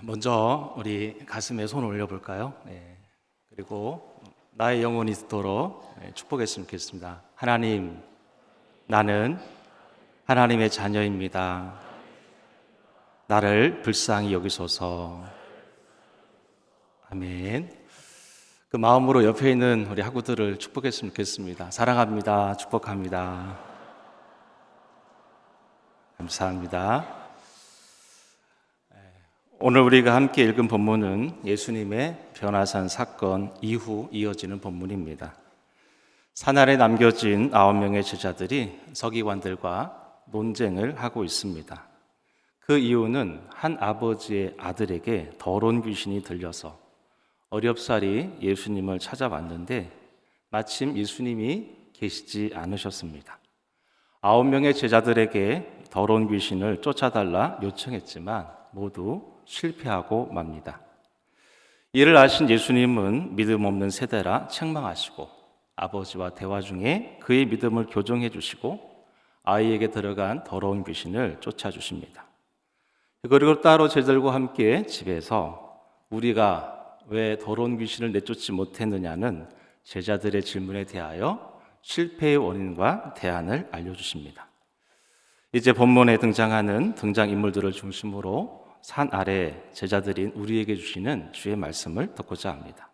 먼저 우리 가슴에 손을 올려볼까요? 네. 그리고 나의 영혼이 있도록 축복했으면 좋겠습니다. 하나님, 나는 하나님의 자녀입니다. 나를 불쌍히 여기소서. 아멘. 그 마음으로 옆에 있는 우리 학우들을 축복했으면 좋겠습니다. 사랑합니다. 축복합니다. 감사합니다. 오늘 우리가 함께 읽은 본문은 예수님의 변화산 사건 이후 이어지는 본문입니다. 산 아래 남겨진 9명의 제자들이 서기관들과 논쟁을 하고 있습니다. 그 이유는 한 아버지의 아들에게 더러운 귀신이 들려서 어렵사리 예수님을 찾아왔는데 마침 예수님이 계시지 않으셨습니다. 9명의 제자들에게 더러운 귀신을 쫓아달라 요청했지만 모두 실패하고 맙니다. 이를 아신 예수님은 믿음 없는 세대라 책망하시고 아버지와 대화 중에 그의 믿음을 교정해 주시고 아이에게 들어간 더러운 귀신을 쫓아주십니다. 그리고 따로 제자들과 함께 집에서 우리가 왜 더러운 귀신을 내쫓지 못했느냐는 제자들의 질문에 대하여 실패의 원인과 대안을 알려주십니다. 이제 본문에 등장하는 등장인물들을 중심으로 산 아래 제자들인 우리에게 주시는 주의 말씀을 듣고자 합니다.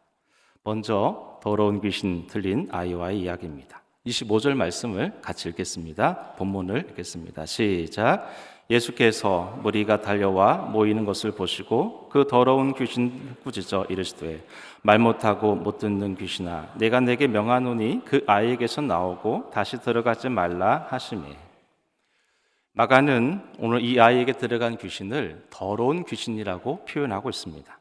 먼저 더러운 귀신 들린 아이와의 이야기입니다. 25절 말씀을 같이 읽겠습니다. 본문을 읽겠습니다. 시작. 예수께서 무리가 달려와 모이는 것을 보시고 그 더러운 귀신 꾸짖어 이르시되 말 못하고 못 듣는 귀신아 내가 내게 명하노니 그 아이에게서 나오고 다시 들어가지 말라 하시매. 마가는 오늘 이 아이에게 들어간 귀신을 더러운 귀신이라고 표현하고 있습니다.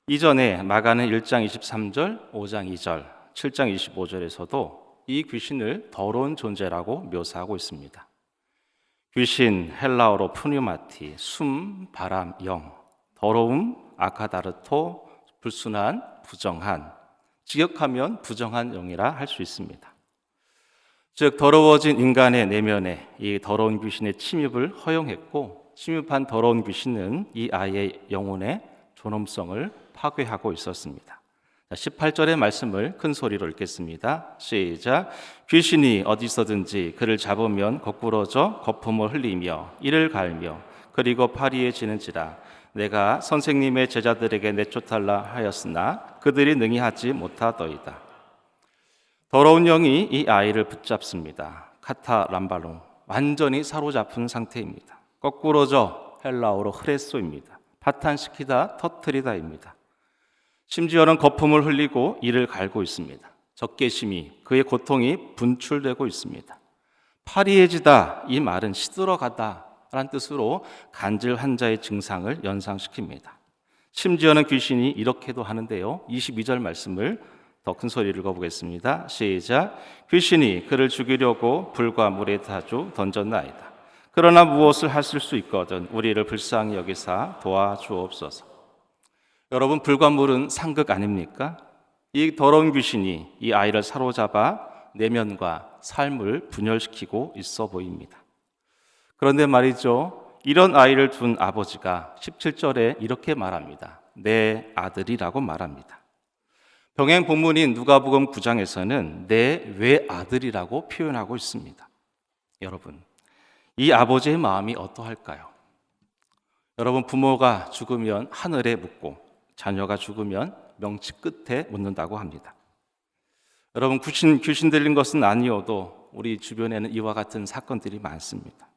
이전에 마가는 1장 23절, 5장 2절, 7장 25절에서도 이 귀신을 더러운 존재라고 묘사하고 있습니다. 귀신, 헬라어로 푸뉴마티, 숨, 바람, 영, 더러움, 아카다르토, 불순한, 부정한, 직역하면 부정한 영이라 할 수 있습니다. 즉 더러워진 인간의 내면에 이 더러운 귀신의 침입을 허용했고 침입한 더러운 귀신은 이 아이의 영혼의 존엄성을 파괴하고 있었습니다. 18절의 말씀을 큰 소리로 읽겠습니다. 시작. 귀신이 어디서든지 그를 잡으면 거꾸러져 거품을 흘리며 이를 갈며 그리고 파리해지는지라 내가 선생님의 제자들에게 내쫓달라 하였으나 그들이 능히 하지 못하더이다. 더러운 영이 이 아이를 붙잡습니다. 카타람발롱, 완전히 사로잡은 상태입니다. 거꾸러져 헬라어로 흐레소입니다. 파탄시키다, 터트리다입니다. 심지어는 거품을 흘리고 이를 갈고 있습니다. 적개심이 그의 고통이 분출되고 있습니다. 파리해지다, 이 말은 시들어가다 라는 뜻으로 간질 환자의 증상을 연상시킵니다. 심지어는 귀신이 이렇게도 하는데요. 22절 말씀을 더 큰 소리를 읽어보겠습니다. 시작. 귀신이 그를 죽이려고 불과 물에 자주 던졌나이다. 그러나 무엇을 하실 수 있거든 우리를 불쌍히 여기사 도와주옵소서. 여러분, 불과 물은 상극 아닙니까? 이 더러운 귀신이 이 아이를 사로잡아 내면과 삶을 분열시키고 있어 보입니다. 그런데 말이죠, 이런 아이를 둔 아버지가 17절에 이렇게 말합니다. 내 아들이라고 말합니다. 병행 본문인 누가복음 9장에서는 내 외아들이라고 표현하고 있습니다. 여러분, 이 아버지의 마음이 어떠할까요? 여러분, 부모가 죽으면 하늘에 묻고 자녀가 죽으면 명치 끝에 묻는다고 합니다. 여러분, 귀신 들린 것은 아니어도 우리 주변에는 이와 같은 사건들이 많습니다.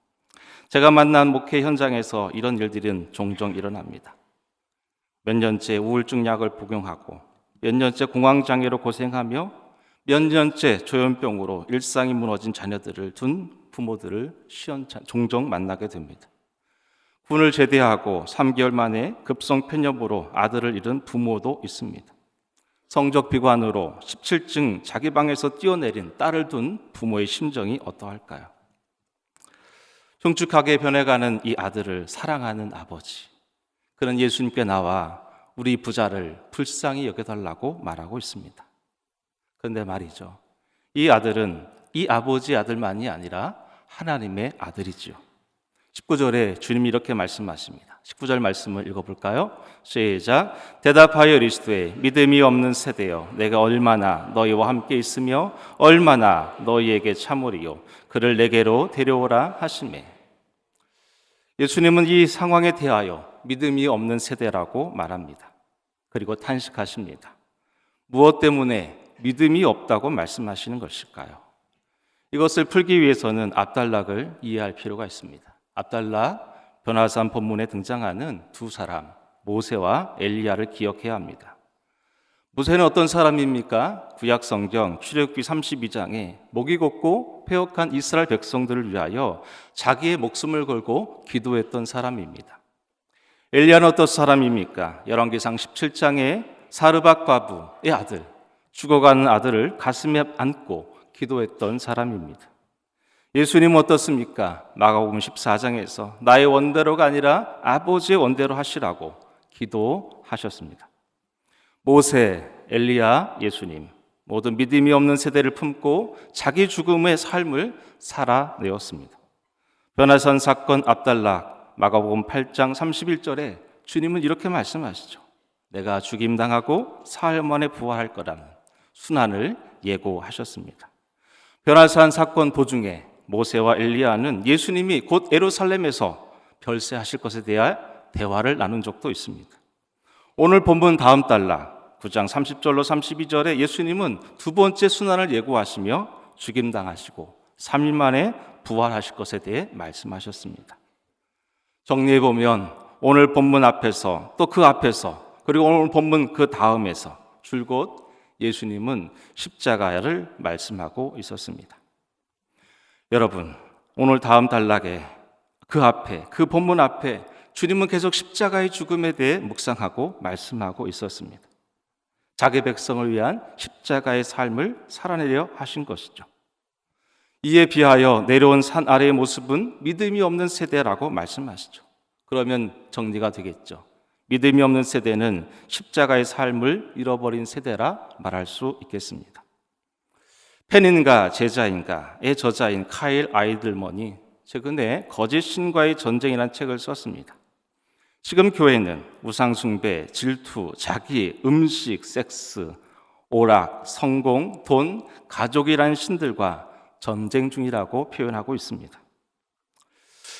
제가 만난 목회 현장에서 이런 일들은 종종 일어납니다. 몇 년째 우울증 약을 복용하고 몇 년째 공황장애로 고생하며 몇 년째 조현병으로 일상이 무너진 자녀들을 둔 부모들을 종종 만나게 됩니다. 군을 제대하고 3개월 만에 급성 편협으로 아들을 잃은 부모도 있습니다. 성적 비관으로 17층 자기 방에서 뛰어내린 딸을 둔 부모의 심정이 어떠할까요? 흉측하게 변해가는 이 아들을 사랑하는 아버지, 그는 예수님께 나와 우리 부자를 불쌍히 여겨달라고 말하고 있습니다. 그런데 말이죠, 이 아들은 이 아버지의 아들만이 아니라 하나님의 아들이지요. 19절에 주님이 이렇게 말씀하십니다. 19절 말씀을 읽어볼까요? 시작. 대답하여 이르시되 믿음이 없는 세대여 내가 얼마나 너희와 함께 있으며 얼마나 너희에게 참으리요 그를 내게로 데려오라 하시매. 예수님은 이 상황에 대하여 믿음이 없는 세대라고 말합니다. 그리고 탄식하십니다. 무엇 때문에 믿음이 없다고 말씀하시는 것일까요? 이것을 풀기 위해서는 압달락을 이해할 필요가 있습니다. 압달락, 변화산 본문에 등장하는 두 사람, 모세와 엘리야를 기억해야 합니다. 모세는 어떤 사람입니까? 구약 성경 출애굽기 32장에 목이 곧고 패역한 이스라엘 백성들을 위하여 자기의 목숨을 걸고 기도했던 사람입니다. 엘리야는 어떤 사람입니까? 열왕기상 17장에 사르밧 과부의 아들, 죽어가는 아들을 가슴에 안고 기도했던 사람입니다. 예수님은 어떻습니까? 마가복음 14장에서 나의 원대로가 아니라 아버지의 원대로 하시라고 기도하셨습니다. 모세, 엘리야, 예수님 모두 믿음이 없는 세대를 품고 자기 죽음의 삶을 살아내었습니다. 변화산 사건 압달락 마가복음 8장 31절에 주님은 이렇게 말씀하시죠. 내가 죽임당하고 사흘 만에 부활할 거라는 순환을 예고하셨습니다. 변화산 사건 도중에 모세와 엘리야는 예수님이 곧 예루살렘에서 별세하실 것에 대한 대화를 나눈 적도 있습니다. 오늘 본문 다음 달락 9장 30절로 32절에 예수님은 두 번째 순환을 예고하시며 죽임당하시고 3일 만에 부활하실 것에 대해 말씀하셨습니다. 정리해보면 오늘 본문 앞에서 또 그 앞에서 그리고 오늘 본문 그 다음에서 줄곧 예수님은 십자가를 말씀하고 있었습니다. 여러분, 오늘 다음 단락에 그 앞에, 그 본문 앞에 주님은 계속 십자가의 죽음에 대해 묵상하고 말씀하고 있었습니다. 자기 백성을 위한 십자가의 삶을 살아내려 하신 것이죠. 이에 비하여 내려온 산 아래의 모습은 믿음이 없는 세대라고 말씀하시죠. 그러면 정리가 되겠죠. 믿음이 없는 세대는 십자가의 삶을 잃어버린 세대라 말할 수 있겠습니다. 팬인가 제자인가의 저자인 카일 아이들먼이 최근에 거짓 신과의 전쟁이라는 책을 썼습니다. 지금 교회는 우상숭배, 질투, 자기, 음식, 섹스, 오락, 성공, 돈, 가족이라는 신들과 전쟁 중이라고 표현하고 있습니다.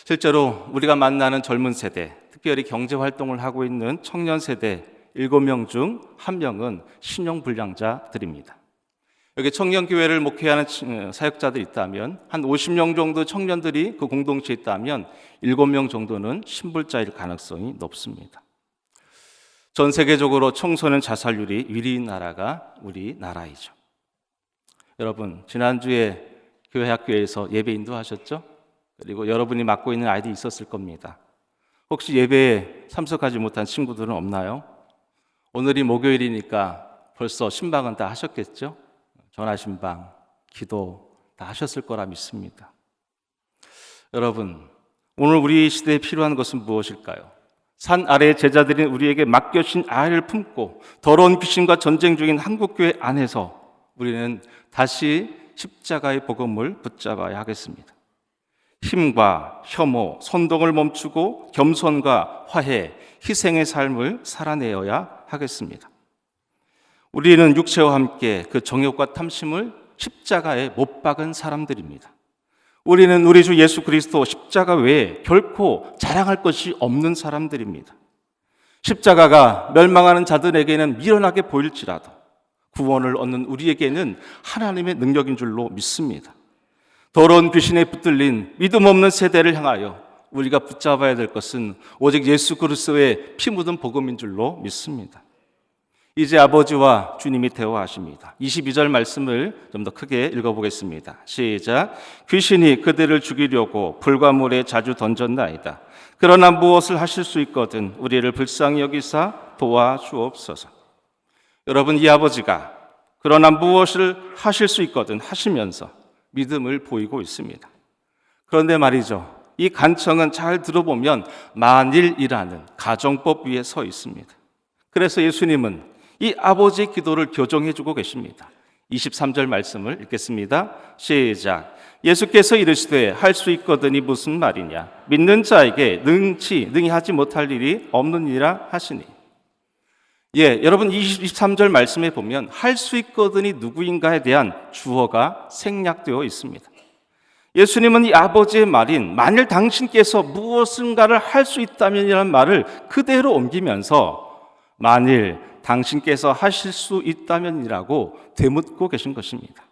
실제로 우리가 만나는 젊은 세대, 특별히 경제활동을 하고 있는 청년 세대 7명 중 1명은 신용불량자들입니다. 여기 청년교회를 목회하는 사역자들이 있다면 한 50명 정도 청년들이 그 공동체에 있다면 7명 정도는 신불자일 가능성이 높습니다. 전 세계적으로 청소년 자살률이 1위인 나라가 우리나라이죠. 여러분, 지난주에 교회 학교에서 예배 인도하셨죠? 그리고 여러분이 맡고 있는 아이들이 있었을 겁니다. 혹시 예배에 참석하지 못한 친구들은 없나요? 오늘이 목요일이니까 벌써 신방은 다 하셨겠죠? 전화신방, 기도 다 하셨을 거라 믿습니다. 여러분, 오늘 우리 시대에 필요한 것은 무엇일까요? 산 아래의 제자들인 우리에게 맡겨진 아이를 품고 더러운 귀신과 전쟁 중인 한국교회 안에서 우리는 다시 십자가의 복음을 붙잡아야 하겠습니다. 힘과 혐오, 선동을 멈추고 겸손과 화해, 희생의 삶을 살아내어야 하겠습니다. 우리는 육체와 함께 그 정욕과 탐심을 십자가에 못 박은 사람들입니다. 우리는 우리 주 예수 그리스도 십자가 외에 결코 자랑할 것이 없는 사람들입니다. 십자가가 멸망하는 자들에게는 미련하게 보일지라도 구원을 얻는 우리에게는 하나님의 능력인 줄로 믿습니다. 더러운 귀신에 붙들린 믿음 없는 세대를 향하여 우리가 붙잡아야 될 것은 오직 예수 그리스도의 피 묻은 복음인 줄로 믿습니다. 이제 아버지와 주님이 대화하십니다. 22절 말씀을 좀 더 크게 읽어보겠습니다. 시작. 귀신이 그들을 죽이려고 불과 물에 자주 던졌나이다. 그러나 무엇을 하실 수 있거든 우리를 불쌍히 여기사 도와주옵소서. 여러분, 이 아버지가 그러나 무엇을 하실 수 있거든 하시면서 믿음을 보이고 있습니다. 그런데 말이죠, 이 간청은 잘 들어보면 만일이라는 가정법 위에 서 있습니다. 그래서 예수님은 이 아버지의 기도를 교정해 주고 계십니다. 23절 말씀을 읽겠습니다. 시작. 예수께서 이르시되 할 수 있거든이 무슨 말이냐? 믿는 자에게 능히 하지 못할 일이 없느니라 하시니. 여러분 23절 말씀에 보면 할 수 있거든이 누구인가에 대한 주어가 생략되어 있습니다. 예수님은 이 아버지의 말인 만일 당신께서 무엇인가를 할 수 있다면이라는 말을 그대로 옮기면서 만일 당신께서 하실 수 있다면이라고 되묻고 계신 것입니다.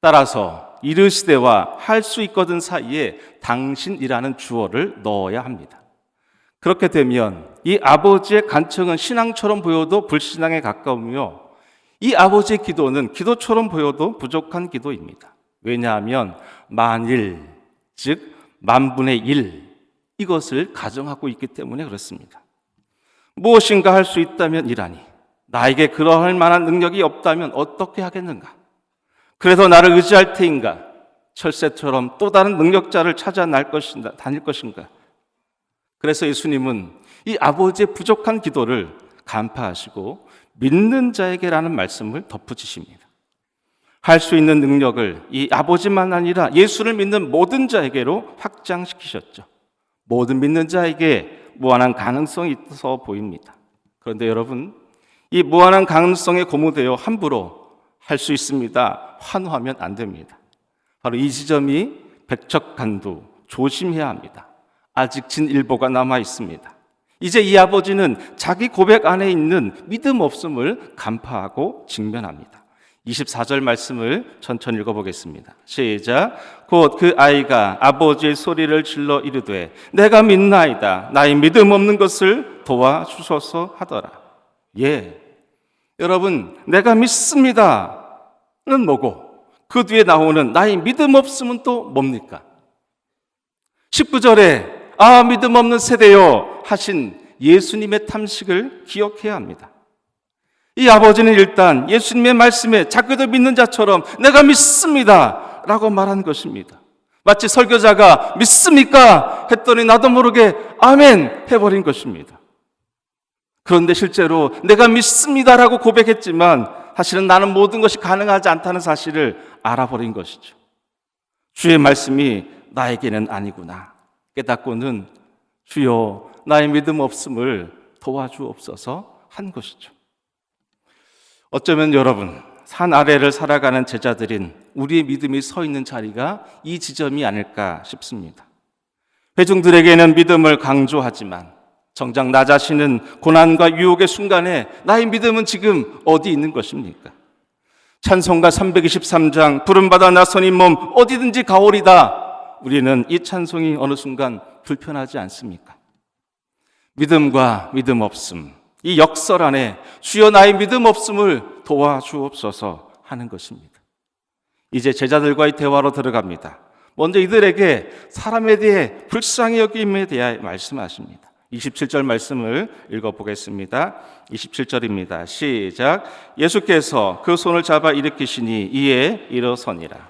따라서 이르시되와 할 수 있거든 사이에 당신이라는 주어를 넣어야 합니다. 그렇게 되면 이 아버지의 간청은 신앙처럼 보여도 불신앙에 가까우며 이 아버지의 기도는 기도처럼 보여도 부족한 기도입니다. 왜냐하면 만일, 즉 만분의 일 이것을 가정하고 있기 때문에 그렇습니다. 무엇인가 할 수 있다면 이라니 나에게 그러할 만한 능력이 없다면 어떻게 하겠는가? 그래서 나를 의지할 테인가? 철새처럼 또 다른 능력자를 찾아 다닐 것인가? 그래서 예수님은 이 아버지의 부족한 기도를 간파하시고 믿는 자에게라는 말씀을 덧붙이십니다. 할 수 있는 능력을 이 아버지만 아니라 예수를 믿는 모든 자에게로 확장시키셨죠. 모든 믿는 자에게 무한한 가능성이 있어 보입니다. 그런데 여러분, 이 무한한 가능성에 고무되어 함부로 할 수 있습니다 환호하면 안 됩니다. 바로 이 지점이 백척간두, 조심해야 합니다. 아직 진일보가 남아 있습니다. 이제 이 아버지는 자기 고백 안에 있는 믿음 없음을 간파하고 직면합니다. 24절 말씀을 천천히 읽어보겠습니다. 시작. 곧 그 아이가 아버지의 소리를 질러 이르되 내가 믿나이다. 나의 믿음 없는 것을 도와주소서 하더라. 여러분, 내가 믿습니다는 뭐고 그 뒤에 나오는 나의 믿음 없음은 또 뭡니까? 19절에 믿음 없는 세대여 하신 예수님의 탐식을 기억해야 합니다. 이 아버지는 일단 예수님의 말씀에 자기도 믿는 자처럼 내가 믿습니다 라고 말한 것입니다. 마치 설교자가 믿습니까? 했더니 나도 모르게 아멘 해버린 것입니다. 그런데 실제로 내가 믿습니다라고 고백했지만 사실은 나는 모든 것이 가능하지 않다는 사실을 알아버린 것이죠. 주의 말씀이 나에게는 아니구나 깨닫고는 주여 나의 믿음 없음을 도와주옵소서 한 것이죠. 어쩌면 여러분, 산 아래를 살아가는 제자들인 우리의 믿음이 서 있는 자리가 이 지점이 아닐까 싶습니다. 회중들에게는 믿음을 강조하지만 정작 나 자신은 고난과 유혹의 순간에 나의 믿음은 지금 어디 있는 것입니까? 찬송가 323장 부름받아 나선 이 몸 어디든지 가오리다. 우리는 이 찬송이 어느 순간 불편하지 않습니까? 믿음과 믿음 없음, 이 역설 안에 주여 나의 믿음 없음을 도와주옵소서 하는 것입니다. 이제 제자들과의 대화로 들어갑니다. 먼저 이들에게 사람에 대해 불쌍히 여김에 대해 말씀하십니다. 27절 말씀을 읽어보겠습니다. 27절입니다. 시작. 예수께서 그 손을 잡아 일으키시니 이에 일어서니라.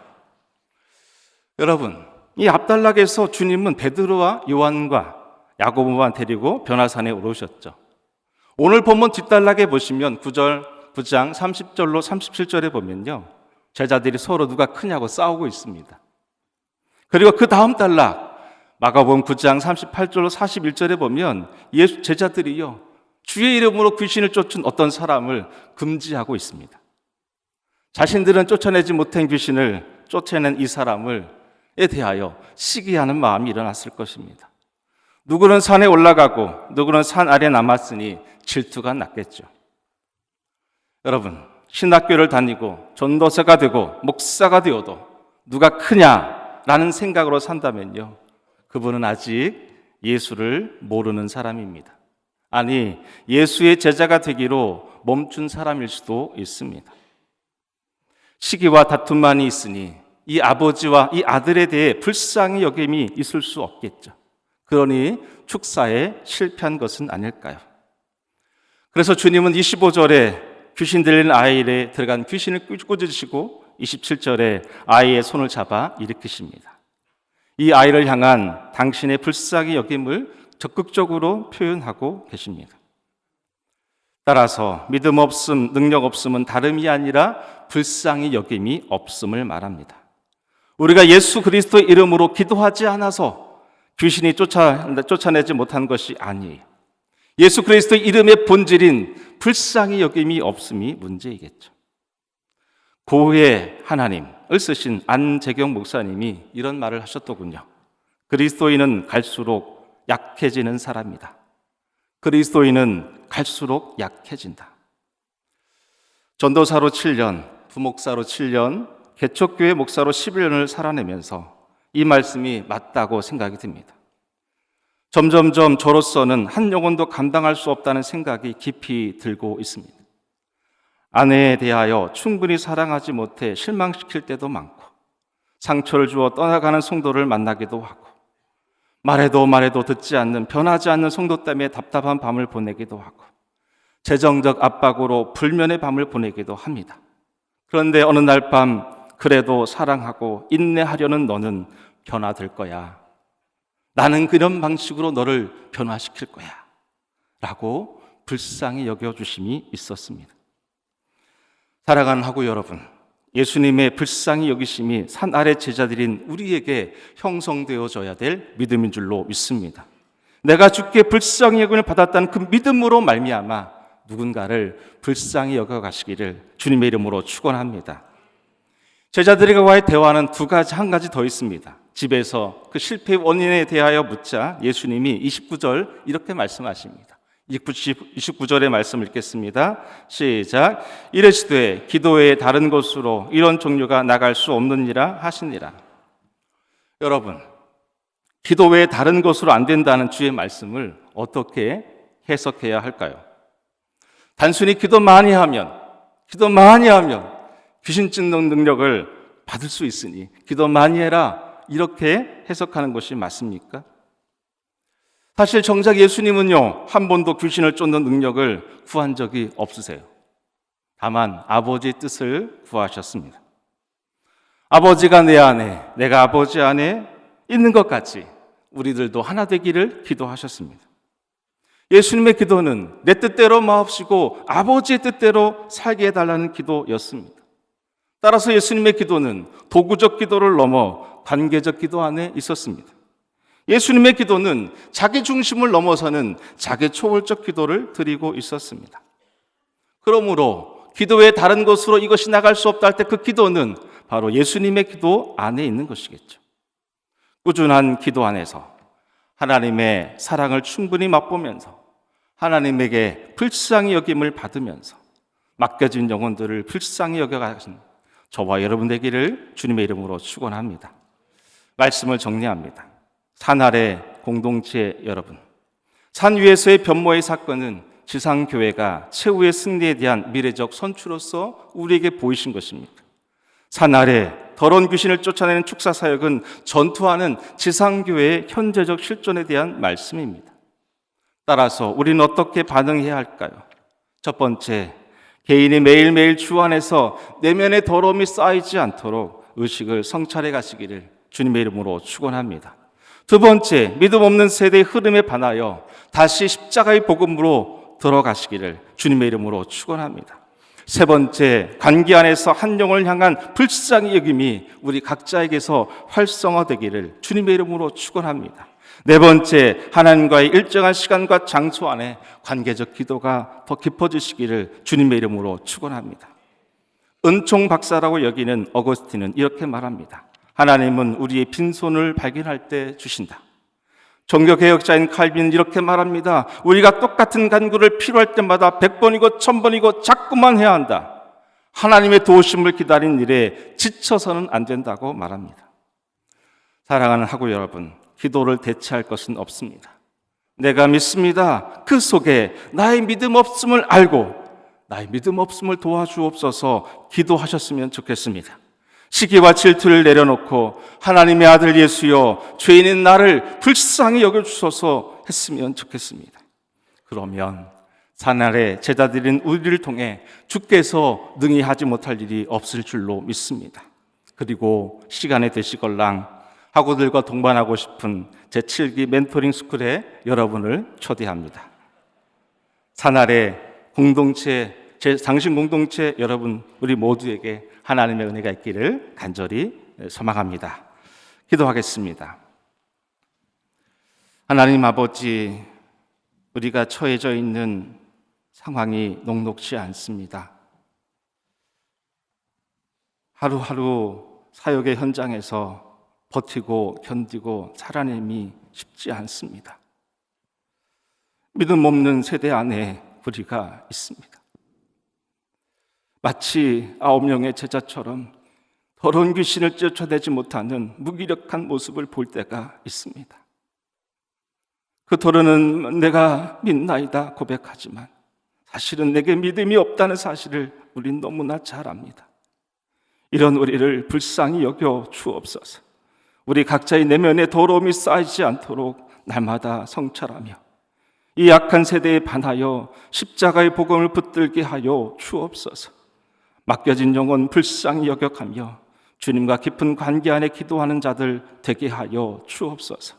여러분, 이 앞단락에서 주님은 베드로와 요한과 야고보만 데리고 변화산에 오르셨죠. 오늘 본문 뒷단락에 보시면 9장 30절로 37절에 보면요, 제자들이 서로 누가 크냐고 싸우고 있습니다. 그리고 그 다음 단락 마가복음 9장 38절로 41절에 보면 예수 제자들이요, 주의 이름으로 귀신을 쫓은 어떤 사람을 금지하고 있습니다. 자신들은 쫓아내지 못한 귀신을 쫓아낸 이 사람에 대하여 시기하는 마음이 일어났을 것입니다. 누구는 산에 올라가고 누구는 산 아래 남았으니 질투가 났겠죠. 여러분, 신학교를 다니고 전도사가 되고 목사가 되어도 누가 크냐라는 생각으로 산다면요, 그분은 아직 예수를 모르는 사람입니다. 아니, 예수의 제자가 되기로 멈춘 사람일 수도 있습니다. 시기와 다툼만이 있으니 이 아버지와 이 아들에 대해 불쌍히 여김이 있을 수 없겠죠. 그러니 축사에 실패한 것은 아닐까요? 그래서 주님은 25절에 귀신 들린 아이에 들어간 귀신을 꾸짖으시고 27절에 아이의 손을 잡아 일으키십니다. 이 아이를 향한 당신의 불쌍히 여김을 적극적으로 표현하고 계십니다. 따라서 믿음 없음, 능력 없음은 다름이 아니라 불쌍히 여김이 없음을 말합니다. 우리가 예수 그리스도의 이름으로 기도하지 않아서 귀신이 쫓아내지 못한 것이 아니에요. 예수 그리스도의 이름의 본질인 불쌍히 여김이 없음이 문제이겠죠. 고의 하나님을 쓰신 안재경 목사님이 이런 말을 하셨더군요. 그리스도인은 갈수록 약해지는 사람이다. 그리스도인은 갈수록 약해진다. 전도사로 7년, 부목사로 7년, 개척교회 목사로 11년을 살아내면서 이 말씀이 맞다고 생각이 듭니다. 점점점 저로서는 한 영혼도 감당할 수 없다는 생각이 깊이 들고 있습니다. 아내에 대하여 충분히 사랑하지 못해 실망시킬 때도 많고, 상처를 주어 떠나가는 성도를 만나기도 하고, 말해도 듣지 않는, 변하지 않는 성도 때문에 답답한 밤을 보내기도 하고, 재정적 압박으로 불면의 밤을 보내기도 합니다. 그런데 어느 날 밤, 그래도 사랑하고 인내하려는 너는 변화될 거야. 나는 그런 방식으로 너를 변화시킬 거야. 라고 불쌍히 여겨주심이 있었습니다. 사랑하는 하고 여러분, 예수님의 불쌍히 여기심이 산 아래 제자들인 우리에게 형성되어져야 될 믿음인 줄로 믿습니다. 내가 주께 불쌍히 여김을 받았다는 그 믿음으로 말미암아 누군가를 불쌍히 여겨가시기를 주님의 이름으로 축원합니다. 제자들과의 대화는 한 가지 더 있습니다. 집에서 그 실패의 원인에 대하여 묻자 예수님이 29절 이렇게 말씀하십니다. 29절의 말씀을 읽겠습니다. 시작. 이르시되 기도의 다른 곳으로 이런 종류가 나갈 수 없느니라 하시니라. 여러분, 기도 외에 다른 곳으로 안 된다는 주의 말씀을 어떻게 해석해야 할까요? 단순히 기도 많이 하면 귀신 쫓는 능력을 받을 수 있으니 기도 많이 해라, 이렇게 해석하는 것이 맞습니까? 사실 정작 예수님은요, 한 번도 귀신을 쫓는 능력을 구한 적이 없으세요. 다만 아버지의 뜻을 구하셨습니다. 아버지가 내 안에, 내가 아버지 안에 있는 것 같이 우리들도 하나 되기를 기도하셨습니다. 예수님의 기도는 내 뜻대로 마옵시고 아버지의 뜻대로 살게 해달라는 기도였습니다. 따라서 예수님의 기도는 도구적 기도를 넘어 관계적 기도 안에 있었습니다. 예수님의 기도는 자기 중심을 넘어서는 자기 초월적 기도를 드리고 있었습니다. 그러므로 기도의 다른 곳으로 이것이 나갈 수 없다 할 때 그 기도는 바로 예수님의 기도 안에 있는 것이겠죠. 꾸준한 기도 안에서 하나님의 사랑을 충분히 맛보면서 하나님에게 불쌍히 여김을 받으면서 맡겨진 영혼들을 불쌍히 여겨가신 저와 여러분 되기를 주님의 이름으로 축원합니다. 말씀을 정리합니다. 산 아래 공동체 여러분, 산 위에서의 변모의 사건은 지상교회가 최후의 승리에 대한 미래적 선추로서 우리에게 보이신 것입니다. 산 아래 더러운 귀신을 쫓아내는 축사사역은 전투하는 지상교회의 현재적 실존에 대한 말씀입니다. 따라서 우리는 어떻게 반응해야 할까요? 첫 번째, 개인이 매일매일 주 안에서 내면의 더러움이 쌓이지 않도록 의식을 성찰해 가시기를 주님의 이름으로 축원합니다. 두 번째, 믿음 없는 세대의 흐름에 반하여 다시 십자가의 복음으로 들어가시기를 주님의 이름으로 축원합니다. 세 번째, 관계 안에서 한 영혼을 향한 불쌍히 여김이 우리 각자에게서 활성화되기를 주님의 이름으로 축원합니다. 네 번째, 하나님과의 일정한 시간과 장소 안에 관계적 기도가 더 깊어지시기를 주님의 이름으로 축원합니다. 은총 박사라고 여기는 어거스틴은 이렇게 말합니다. 하나님은 우리의 빈손을 발견할 때 주신다. 종교개혁자인 칼빈은 이렇게 말합니다. 우리가 똑같은 간구를 필요할 때마다 100번이고 1000번이고 자꾸만 해야 한다. 하나님의 도우심을 기다린 일에 지쳐서는 안 된다고 말합니다. 사랑하는 하고 여러분, 기도를 대체할 것은 없습니다. 내가 믿습니다. 그 속에 나의 믿음 없음을 알고 나의 믿음 없음을 도와주옵소서 기도하셨으면 좋겠습니다. 시기와 질투를 내려놓고 하나님의 아들 예수여 죄인인 나를 불쌍히 여겨주소서 했으면 좋겠습니다. 그러면 산 아래 제자들인 우리를 통해 주께서 능히 하지 못할 일이 없을 줄로 믿습니다. 그리고 시간에 되시걸랑 학우들과 동반하고 싶은 제7기 멘토링 스쿨에 여러분을 초대합니다. 산 아래 공동체, 당신 공동체 여러분, 우리 모두에게 하나님의 은혜가 있기를 간절히 소망합니다. 기도하겠습니다. 하나님 아버지, 우리가 처해져 있는 상황이 녹록지 않습니다. 하루하루 사역의 현장에서 버티고 견디고 살아내기 쉽지 않습니다. 믿음 없는 세대 안에 우리가 있습니다. 마치 9명의 제자처럼 더러운 귀신을 쫓아내지 못하는 무기력한 모습을 볼 때가 있습니다. 그토록은 내가 믿나이다 고백하지만 사실은 내게 믿음이 없다는 사실을 우린 너무나 잘 압니다. 이런 우리를 불쌍히 여겨 주옵소서. 우리 각자의 내면에 더러움이 쌓이지 않도록 날마다 성찰하며 이 약한 세대에 반하여 십자가의 복음을 붙들게 하여 주옵소서. 맡겨진 영혼 불쌍히 여겨가며 주님과 깊은 관계 안에 기도하는 자들 되게 하여 주옵소서.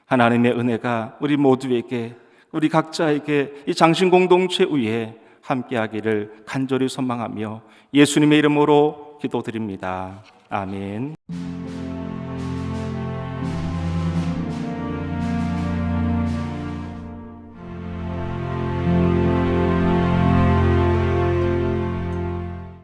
하나님의 은혜가 우리 모두에게, 우리 각자에게 이 장신 공동체 위에 함께하기를 간절히 소망하며 예수님의 이름으로 기도드립니다. 아멘.